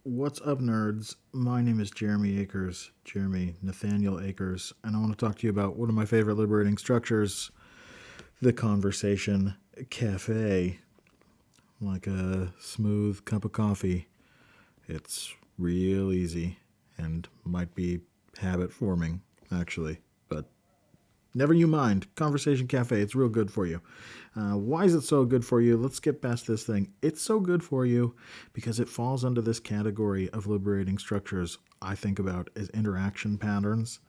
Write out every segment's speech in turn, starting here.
What's up, nerds? My name is Jeremy Nathaniel Akers, and I want to talk to you about one of my favorite liberating structures, the Conversation Café. Like a smooth cup of coffee. It's real easy and might be habit forming, actually, but never you mind. Conversation Cafe, it's real good for you. Why is it so good for you? Let's get past this thing. It's so good for you because it falls under this category of liberating structures I think about as interaction patterns.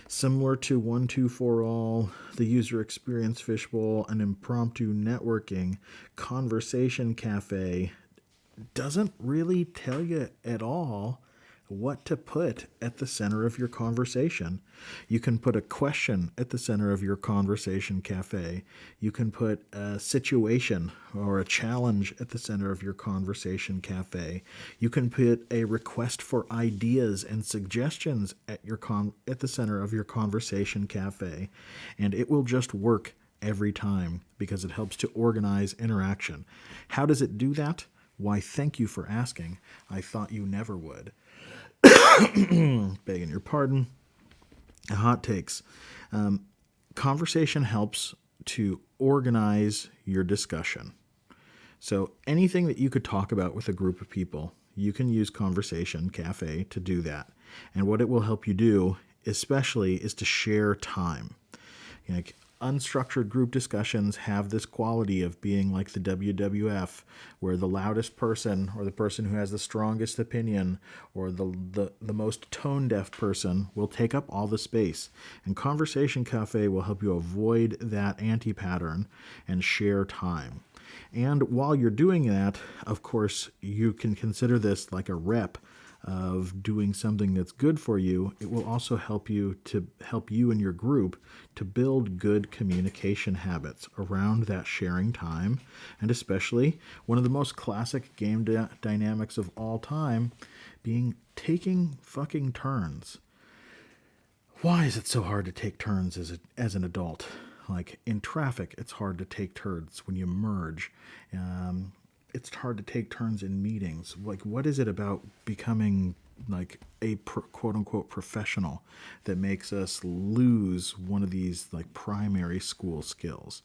Similar to 1, 2, 4 All, the user experience fishbowl, and impromptu networking, Conversation Cafe doesn't really tell you at all what to put at the center of your conversation. You can put a question at the center of your conversation cafe. You can put a situation or a challenge at the center of your conversation cafe. You can put a request for ideas and suggestions at the center of your conversation cafe, and it will just work every time because it helps to organize interaction. How does it do that? Why, thank you for asking. I thought you never would. Begging your pardon. Hot takes. Conversation helps to organize your discussion. So anything that you could talk about with a group of people, you can use Conversation Cafe to do that. And what it will help you do, especially, is to share time. Like unstructured group discussions have this quality of being like the WWF, where the loudest person or the person who has the strongest opinion or the most tone deaf person will take up all the space. And Conversation Cafe will help you avoid that anti pattern and share time. And while you're doing that, of course, you can consider this like a rep of doing something that's good for you. It will also help you and your group to build good communication habits around that sharing time, and especially one of the most classic game dynamics of all time being taking fucking turns. Why is it so hard to take turns as an adult? Like in traffic, it's hard to take turns when you merge. It's hard to take turns in meetings. Like, what is it about becoming like a quote unquote professional that makes us lose one of these like primary school skills?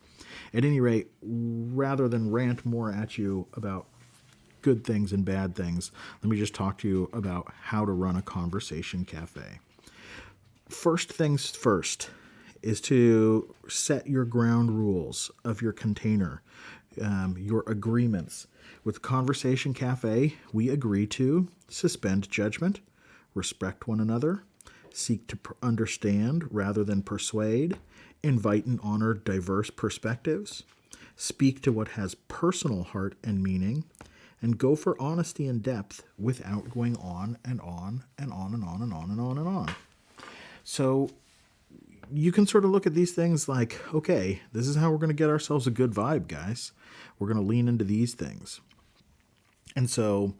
At any rate, rather than rant more at you about good things and bad things, let me just talk to you about how to run a conversation cafe. First things first is to set your ground rules of your container, your agreements. With Conversation Cafe, we agree to suspend judgment, respect one another, seek to understand rather than persuade, invite and honor diverse perspectives, speak to what has personal heart and meaning, and go for honesty and depth without going on and on and on and on and on and on and on. So you can sort of look at these things like, okay, this is how we're going to get ourselves a good vibe, guys. We're going to lean into these things. And so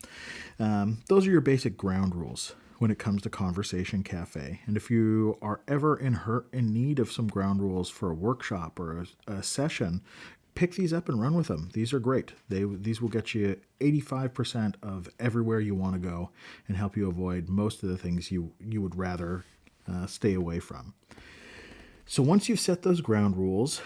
those are your basic ground rules when it comes to Conversation Cafe. And if you are ever in need of some ground rules for a workshop or a session, pick these up and run with them. These are great. These will get you 85% of everywhere you want to go and help you avoid most of the things you would rather stay away from. So once you've set those ground rules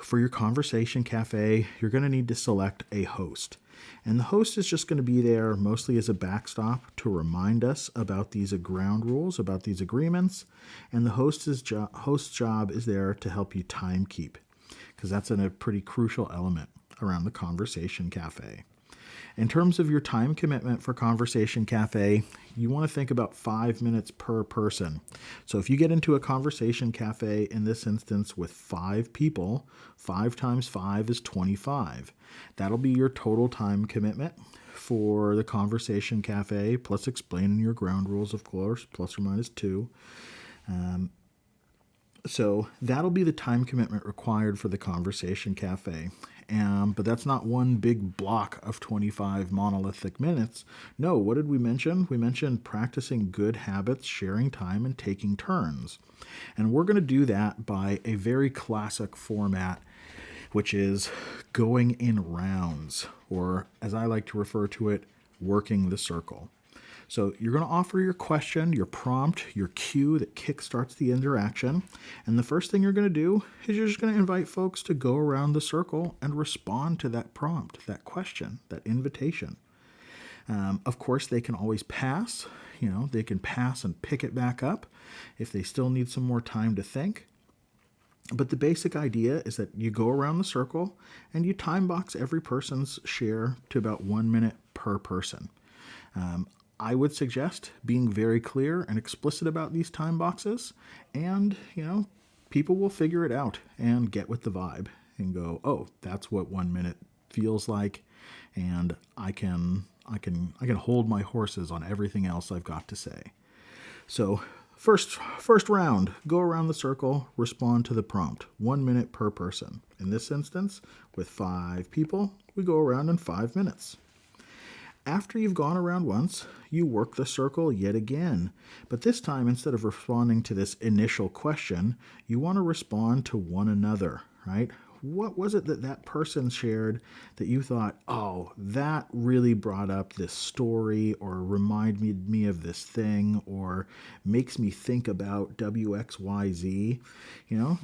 for your Conversation Cafe, you're going to need to select a host. And the host is just going to be there mostly as a backstop to remind us about these ground rules, about these agreements. And the host's job is there to help you time keep, because that's a pretty crucial element around the Conversation Cafe. In terms of your time commitment for Conversation Cafe, you want to think about 5 minutes per person. So if you get into a Conversation Cafe, in this instance with 5 people, 5 times 5 is 25. That'll be your total time commitment for the Conversation Cafe, plus explaining your ground rules, of course, plus or minus 2. So that'll be the time commitment required for the Conversation Cafe. But that's not one big block of 25 monolithic minutes. No, what did we mention? We mentioned practicing good habits, sharing time, and taking turns. And we're going to do that by a very classic format, which is going in rounds, or as I like to refer to it, working the circle. So you're going to offer your question, your prompt, your cue that kickstarts the interaction. And the first thing you're going to do is you're just going to invite folks to go around the circle and respond to that prompt, that question, that invitation. Of course, they can always pass. They can pass and pick it back up if they still need some more time to think. But the basic idea is that you go around the circle and you time box every person's share to about 1 minute per person. I would suggest being very clear and explicit about these time boxes, and people will figure it out and get with the vibe and go, oh, that's what 1 minute feels like, and I can hold my horses on everything else I've got to say. So first round, go around the circle, respond to the prompt, 1 minute per person. In this instance, with 5 people, we go around in 5 minutes. After you've gone around once, you work the circle yet again. But this time, instead of responding to this initial question, you want to respond to one another, right? What was it that person shared that you thought, oh, that really brought up this story, or reminded me of this thing, or makes me think about WXYZ?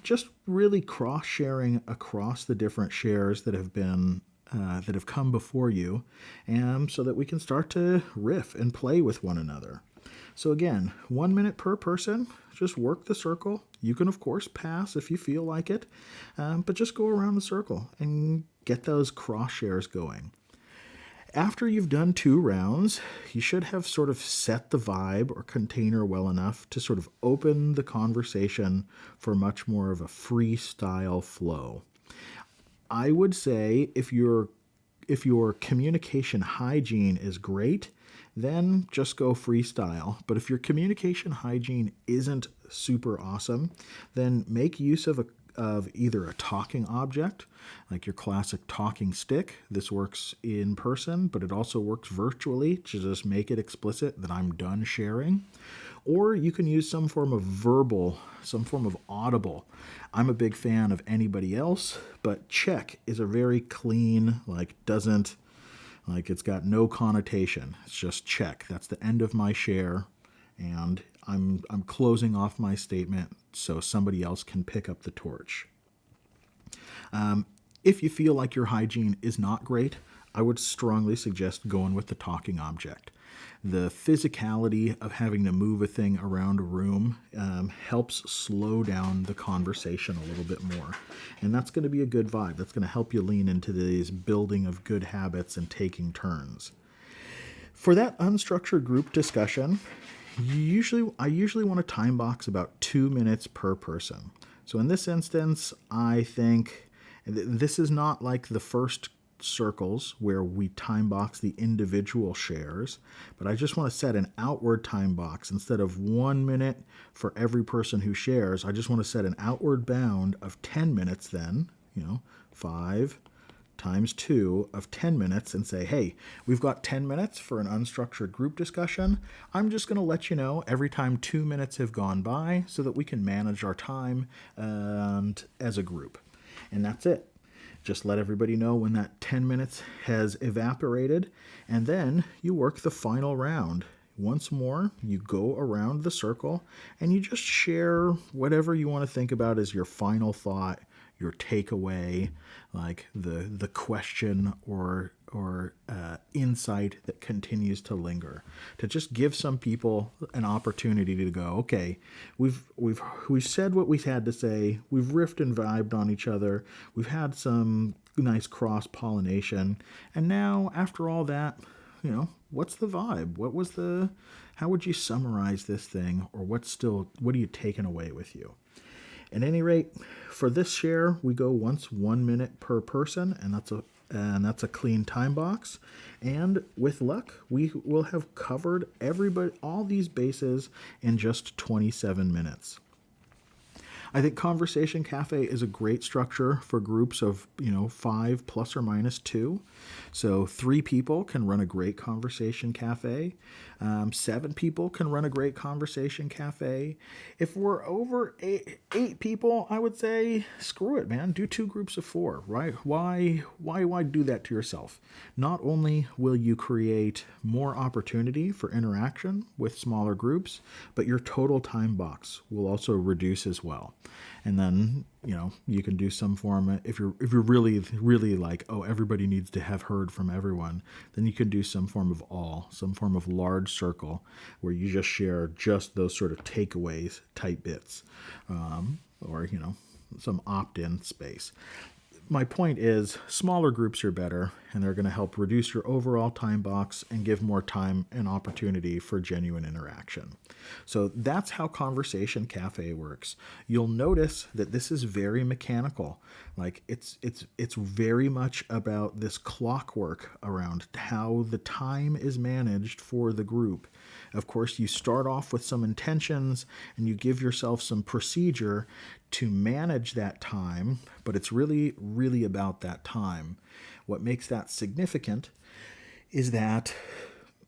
Just really cross-sharing across the different shares that have come before you, and so that we can start to riff and play with one another. So again, 1 minute per person, just work the circle. You can, of course, pass if you feel like it, but just go around the circle and get those cross shares going. After you've done 2 rounds, you should have sort of set the vibe or container well enough to sort of open the conversation for much more of a freestyle flow. I would say if your communication hygiene is great, then just go freestyle. But if your communication hygiene isn't super awesome, then make use of either a talking object, like your classic talking stick. This works in person, but it also works virtually to just make it explicit that I'm done sharing. Or you can use some form of verbal, some form of audible. I'm a big fan of anybody else, but check is a very clean, it's got no connotation. It's just check. That's the end of my share, and I'm closing off my statement so somebody else can pick up the torch. If you feel like your hygiene is not great, I would strongly suggest going with the talking object. The physicality of having to move a thing around a room helps slow down the conversation a little bit more. And that's going to be a good vibe. That's going to help you lean into these building of good habits and taking turns. For that unstructured group discussion, I usually want to time box about 2 minutes per person. So in this instance, I think this is not like the first circles where we time box the individual shares, but I just want to set an outward time box. Instead of 1 minute for every person who shares, I just want to set an outward bound of 10 minutes then, 5 times 2 of 10 minutes, and say, hey, we've got 10 minutes for an unstructured group discussion. I'm just going to let you know every time 2 minutes have gone by so that we can manage our time and as a group. And that's it. Just let everybody know when that 10 minutes has evaporated, and then you work the final round. Once more, you go around the circle, and you just share whatever you want to think about as your final thought, your takeaway, like the question or insight that continues to linger, to just give some people an opportunity to go, okay, we've said what we had to say, we've riffed and vibed on each other, we've had some nice cross-pollination, and now after all that, what's the vibe? How would you summarize this thing, or what are you taking away with you? At any rate, for this share, we go once 1 minute per person, and that's a clean time box. And with luck, we will have covered all these bases in just 27 minutes. I think Conversation Cafe is a great structure for groups of, 5 plus or minus 2. So 3 people can run a great Conversation Cafe. 7 people can run a great Conversation Cafe. If we're over 8 people, I would say screw it, man. Do 2 groups of 4, right? Why do that to yourself? Not only will you create more opportunity for interaction with smaller groups, but your total time box will also reduce as well. And then, you can do some form, if you're really, really like, oh, everybody needs to have heard from everyone, then you could do some form of large circle where you just share just those sort of takeaways type bits, or, some opt-in space. My point is, smaller groups are better, and they're going to help reduce your overall time box and give more time and opportunity for genuine interaction. So that's how Conversation Cafe works. You'll notice that this is very mechanical. Like it's very much about this clockwork around how the time is managed for the group. Of course, you start off with some intentions and you give yourself some procedure to manage that time, but it's really, really about that time. What makes that significant is that,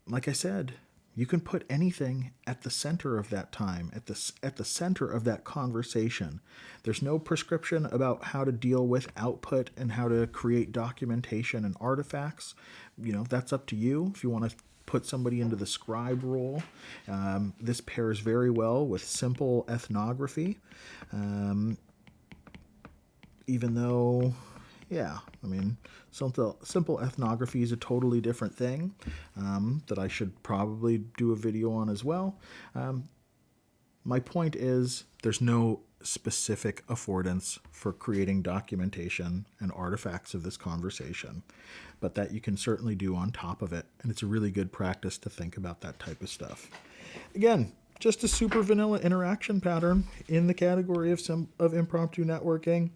like I said, you can put anything at the center of that time, at the center of that conversation. There's no prescription about how to deal with output and how to create documentation and artifacts. That's up to you. If you want to put somebody into the scribe role, this pairs very well with simple ethnography. Even though, simple ethnography is a totally different thing that I should probably do a video on as well. My point is, there's no specific affordance for creating documentation and artifacts of this conversation, but that you can certainly do on top of it, and it's a really good practice to think about that type of stuff. Again, just a super vanilla interaction pattern in the category of impromptu networking.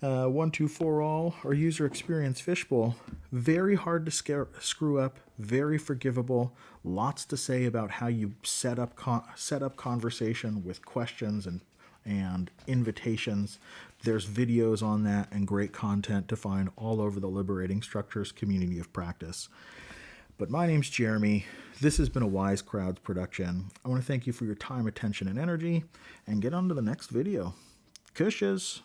1, 2, 4 all, or user experience fishbowl. Very hard to screw up, very forgivable. Lots to say about how you set up conversation with questions and invitations. There's videos on that and great content to find all over the Liberating Structures community of practice. But my name's Jeremy. This has been a Wise Crowds production. I want to thank you for your time, attention, and energy, and get on to the next video. Kushes!